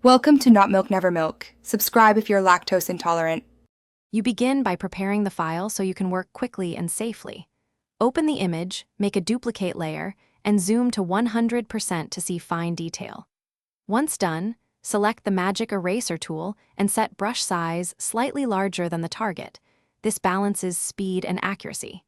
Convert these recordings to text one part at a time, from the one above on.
Welcome to Not Milk Never Milk. Subscribe if you're lactose intolerant. You begin by preparing the file so you can work quickly and safely. Open the image, make a duplicate layer, and zoom to 100% to see fine detail. Once done, select the magic eraser tool and set brush size slightly larger than the target. This balances speed and accuracy.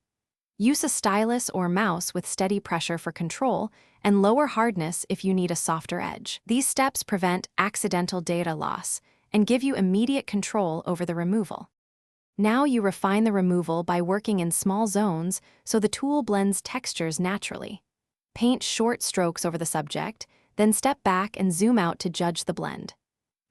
Use a stylus or mouse with steady pressure for control and lower hardness if you need a softer edge. These steps prevent accidental data loss and give you immediate control over the removal. Now you refine the removal by working in small zones so the tool blends textures naturally. Paint short strokes over the subject, then step back and zoom out to judge the blend.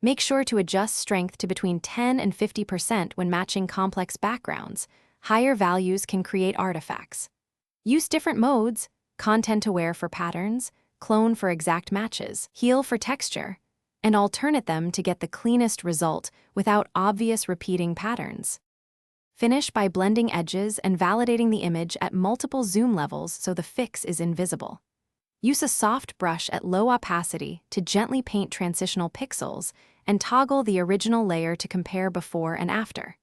Make sure to adjust strength to between 10 and 50% when matching complex backgrounds. Higher values can create artifacts. Use different modes: content-aware for patterns, clone for exact matches, heal for texture, and alternate them to get the cleanest result without obvious repeating patterns. Finish by blending edges and validating the image at multiple zoom levels so the fix is invisible. Use a soft brush at low opacity to gently paint transitional pixels and toggle the original layer to compare before and after.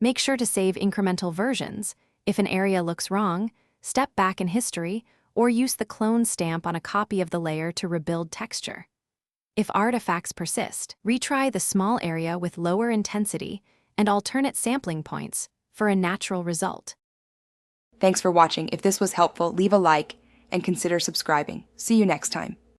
Make sure to save incremental versions. If an area looks wrong, step back in history or use the clone stamp on a copy of the layer to rebuild texture. If artifacts persist, retry the small area with lower intensity and alternate sampling points for a natural result. Thanks for watching. If this was helpful, leave a like and consider subscribing. See you next time.